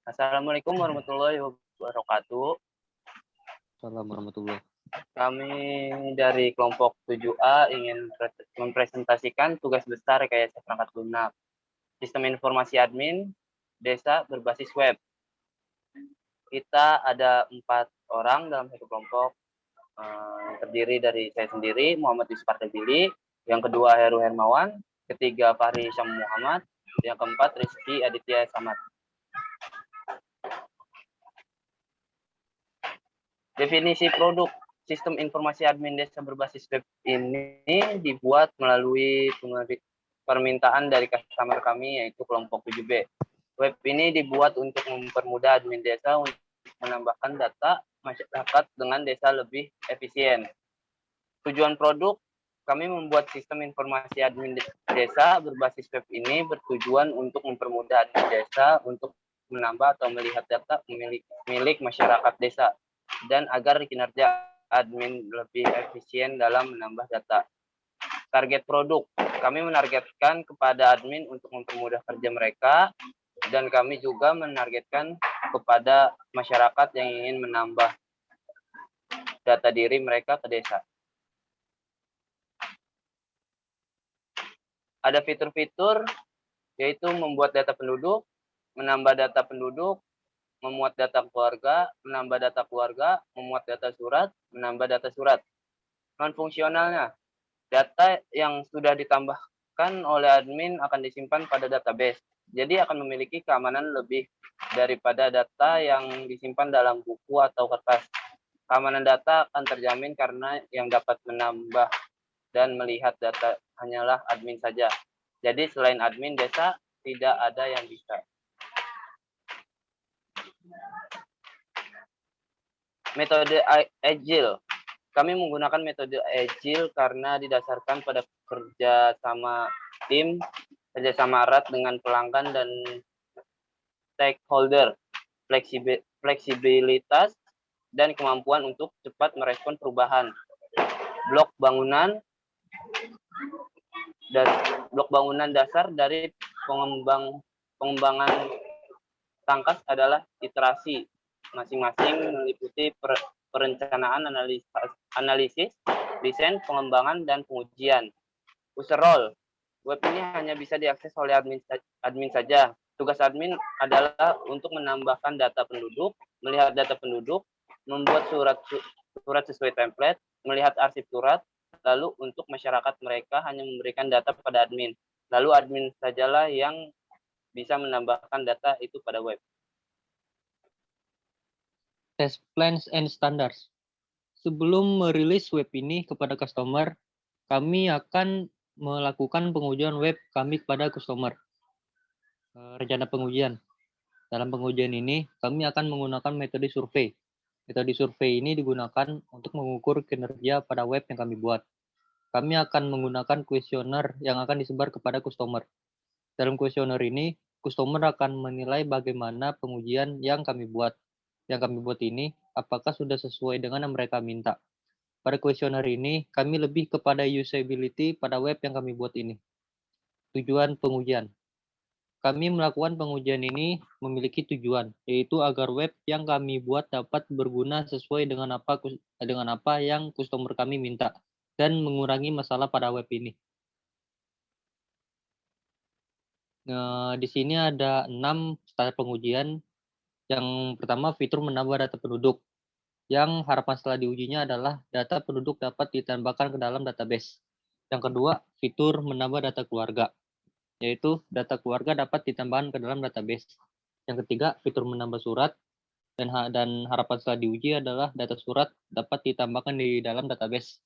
Assalamualaikum warahmatullahi wabarakatuh. Assalamualaikum warahmatullahi. Kami dari kelompok 7A ingin mempresentasikan tugas besar Rekayasa Perangkat Lunak, Sistem Informasi Admin Desa Berbasis Web. Kita ada 4 orang dalam satu kelompok, terdiri dari saya sendiri, Muhammad Yusuf Ardabili, yang kedua Heru Hermawan, ketiga Fahri Syam Muhammad, yang keempat Rizky Aditya Samad. Definisi produk sistem informasi admin desa berbasis web ini dibuat melalui permintaan dari customer kami, yaitu kelompok 7B. Web ini dibuat untuk mempermudah admin desa untuk menambahkan data masyarakat dengan desa lebih efisien. Tujuan produk, kami membuat sistem informasi admin desa berbasis web ini bertujuan untuk mempermudah admin desa untuk menambah atau melihat data milik masyarakat desa, dan agar kinerja admin lebih efisien dalam menambah data. Target produk, kami menargetkan kepada admin untuk mempermudah kerja mereka, dan kami juga menargetkan kepada masyarakat yang ingin menambah data diri mereka ke desa. Ada fitur-fitur, yaitu membuat data penduduk, menambah data penduduk, memuat data keluarga, menambah data keluarga, memuat data surat, menambah data surat. Non-fungsionalnya, data yang sudah ditambahkan oleh admin akan disimpan pada database. Jadi akan memiliki keamanan lebih daripada data yang disimpan dalam buku atau kertas. Keamanan data akan terjamin karena yang dapat menambah dan melihat data hanyalah admin saja. Jadi selain admin desa, tidak ada yang bisa. Metode Agile. Kami menggunakan metode Agile karena didasarkan pada kerjasama tim, kerjasama erat dengan pelanggan dan stakeholder, fleksibilitas, dan kemampuan untuk cepat merespon perubahan. Blok bangunan dasar dari pengembangan tangkas adalah iterasi. Masing-masing meliputi perencanaan, analisis, desain, pengembangan, dan pengujian. User role. Web ini hanya bisa diakses oleh admin saja. Tugas admin adalah untuk menambahkan data penduduk, melihat data penduduk, membuat surat sesuai template, melihat arsip surat, lalu untuk masyarakat mereka hanya memberikan data pada admin. Lalu admin sajalah yang bisa menambahkan data itu pada web. Test plans and standards. Sebelum merilis web ini kepada customer, kami akan melakukan pengujian web kami kepada customer. Rencana pengujian. Dalam pengujian ini, kami akan menggunakan metode survei. Metode survei ini digunakan untuk mengukur kinerja pada web yang kami buat. Kami akan menggunakan kuesioner yang akan disebar kepada customer. Dalam kuesioner ini, customer akan menilai bagaimana pengujian yang kami buat. Yang kami buat ini, apakah sudah sesuai dengan yang mereka minta. Pada kuesioner ini, kami lebih kepada usability pada web yang kami buat ini. Tujuan pengujian. Kami melakukan pengujian ini memiliki tujuan, yaitu agar web yang kami buat dapat berguna sesuai dengan apa yang customer kami minta, dan mengurangi masalah pada web ini. Nah, di sini ada 6 standar pengujian. Yang pertama, fitur menambah data penduduk. Yang harapan setelah diujinya adalah data penduduk dapat ditambahkan ke dalam database. Yang kedua, fitur menambah data keluarga, yaitu data keluarga dapat ditambahkan ke dalam database. Yang ketiga, fitur menambah surat, dan harapan setelah diuji adalah data surat dapat ditambahkan di dalam database.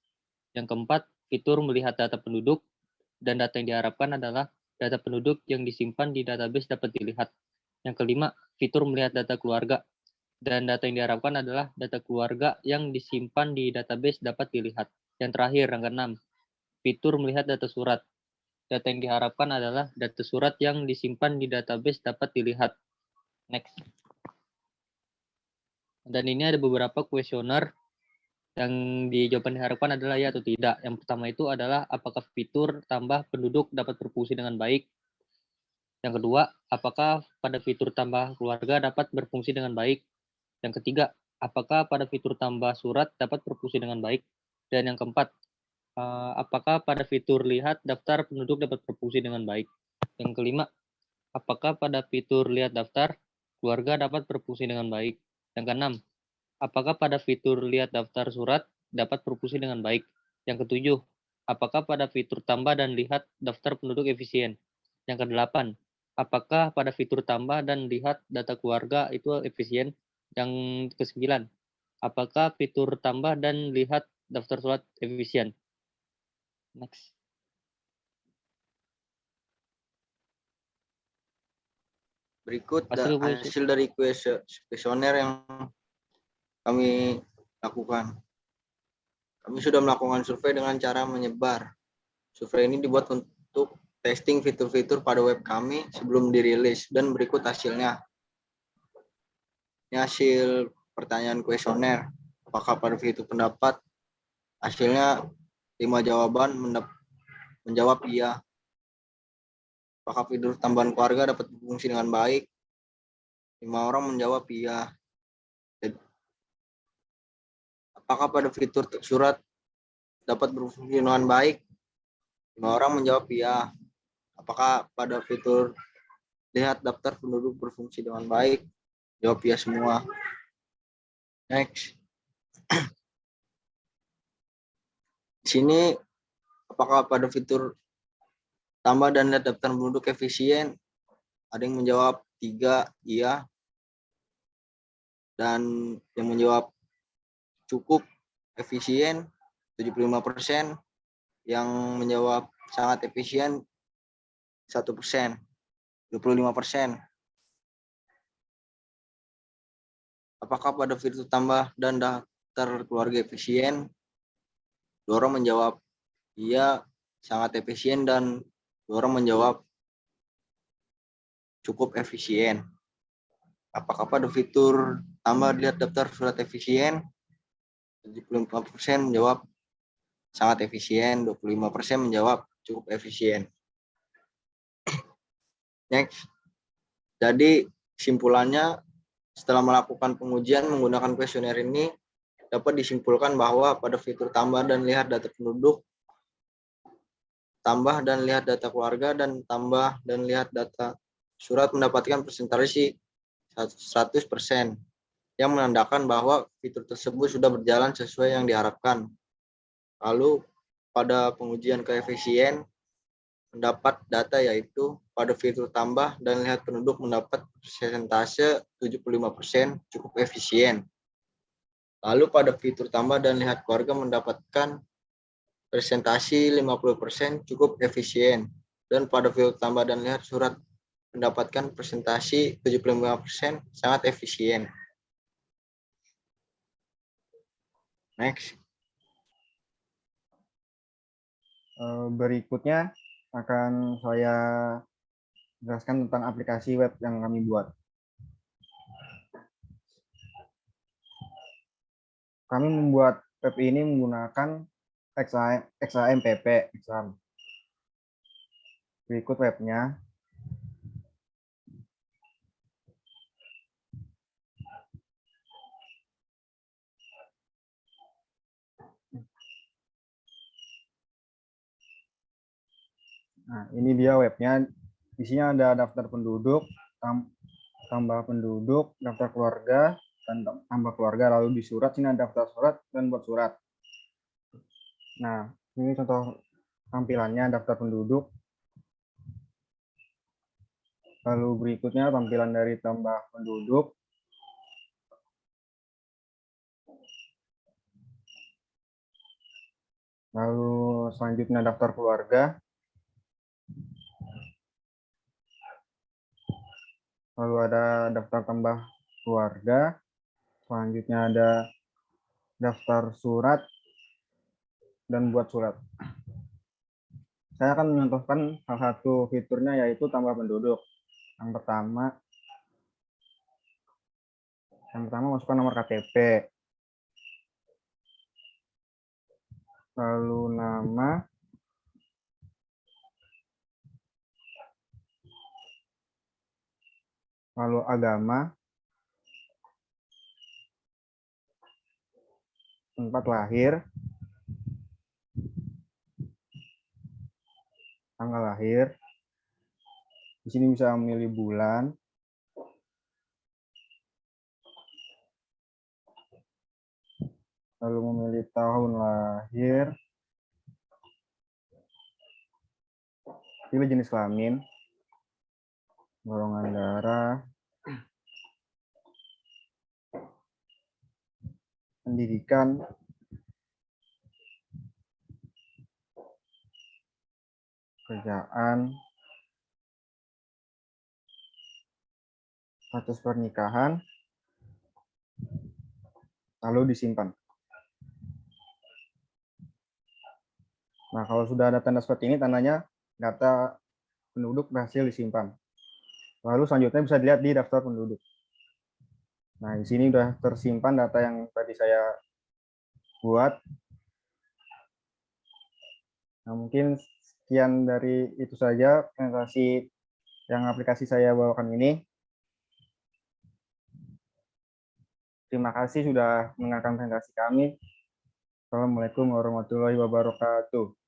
Yang keempat, fitur melihat data penduduk, dan data yang diharapkan adalah data penduduk yang disimpan di database dapat dilihat. Yang kelima, fitur melihat data keluarga, dan data yang diharapkan adalah data keluarga yang disimpan di database dapat dilihat. Yang terakhir, yang keenam, fitur melihat data surat. Data yang diharapkan adalah data surat yang disimpan di database dapat dilihat. Next. Dan ini ada beberapa kuesioner yang jawaban diharapkan adalah ya atau tidak. Yang pertama itu adalah apakah fitur tambah penduduk dapat berfungsi dengan baik. Yang kedua, apakah pada fitur tambah keluarga dapat berfungsi dengan baik? Yang ketiga, apakah pada fitur tambah surat dapat berfungsi dengan baik? Dan yang keempat, apakah pada fitur lihat daftar penduduk dapat berfungsi dengan baik? Yang kelima, apakah pada fitur lihat daftar keluarga dapat berfungsi dengan baik? Yang keenam, apakah pada fitur lihat daftar surat dapat berfungsi dengan baik? Yang ketujuh, apakah pada fitur tambah dan lihat daftar penduduk efisien? Yang kedelapan, apakah pada fitur tambah dan lihat data keluarga itu efisien? Yang kesembilan, apakah fitur tambah dan lihat daftar surat efisien? Next. Berikut Hasil hasil dari kuesioner yang kami lakukan. Kami sudah melakukan survei dengan cara menyebar. Survei ini dibuat untuk testing fitur-fitur pada web kami sebelum dirilis, dan berikut hasilnya. Ini hasil pertanyaan kuesioner. Apakah pada fitur pendapat? Hasilnya 5 jawaban menjawab iya. Apakah fitur tambahan keluarga dapat berfungsi dengan baik? 5 orang menjawab iya. Apakah pada fitur surat dapat berfungsi dengan baik? 5 orang menjawab iya. Apakah pada fitur lihat daftar penduduk berfungsi dengan baik? Jawab iya semua. Next. Di sini, apakah pada fitur tambah dan lihat daftar penduduk efisien? Ada yang menjawab 3 iya. Dan yang menjawab cukup efisien 75%. Yang menjawab sangat efisien 1%, 25%. Apakah pada fitur tambah dan daftar keluarga efisien? 2 orang menjawab iya, sangat efisien, dan 2 orang menjawab cukup efisien. Apakah pada fitur tambah lihat daftar surat efisien? 75% menjawab sangat efisien, 25% menjawab cukup efisien. Next. Jadi kesimpulannya, setelah melakukan pengujian menggunakan kuesioner ini, dapat disimpulkan bahwa pada fitur tambah dan lihat data penduduk, tambah dan lihat data keluarga, dan tambah dan lihat data surat mendapatkan presentasi 100%, yang menandakan bahwa fitur tersebut sudah berjalan sesuai yang diharapkan. Lalu pada pengujian koefisien mendapat data yaitu pada fitur tambah dan lihat penduduk mendapat persentase 75% cukup efisien. Lalu pada fitur tambah dan lihat keluarga mendapatkan presentasi 50% cukup efisien. Dan pada fitur tambah dan lihat surat mendapatkan presentasi 75% sangat efisien. Next. Berikutnya akan saya jelaskan tentang aplikasi web yang kami buat. Kami membuat web ini menggunakan XAMPP. Berikut webnya. Nah, ini dia webnya. Isinya ada daftar penduduk, tambah penduduk, daftar keluarga, dan tambah keluarga. Lalu di surat, sini ada daftar surat dan buat surat. Nah, ini contoh tampilannya daftar penduduk. Lalu berikutnya tampilan dari tambah penduduk. Lalu selanjutnya daftar keluarga. Lalu ada daftar tambah keluarga. Selanjutnya ada daftar surat dan buat surat. Saya akan mencontohkan salah satu fiturnya yaitu tambah penduduk. Yang pertama masukkan nomor KTP. Lalu nama. lalu agama, tempat lahir, tanggal lahir. Di sini bisa memilih bulan, lalu memilih tahun lahir, pilih jenis kelamin, golongan darah, pendidikan, kerjaan, status pernikahan, lalu disimpan. Nah, kalau sudah ada tanda seperti ini, tandanya data penduduk berhasil disimpan. Lalu selanjutnya bisa dilihat di daftar penduduk. Nah, di sini sudah tersimpan data yang tadi saya buat. Nah, mungkin sekian dari itu saja presentasi yang aplikasi saya bawakan ini. Terima kasih sudah mendengarkan presentasi kami. Assalamualaikum warahmatullahi wabarakatuh.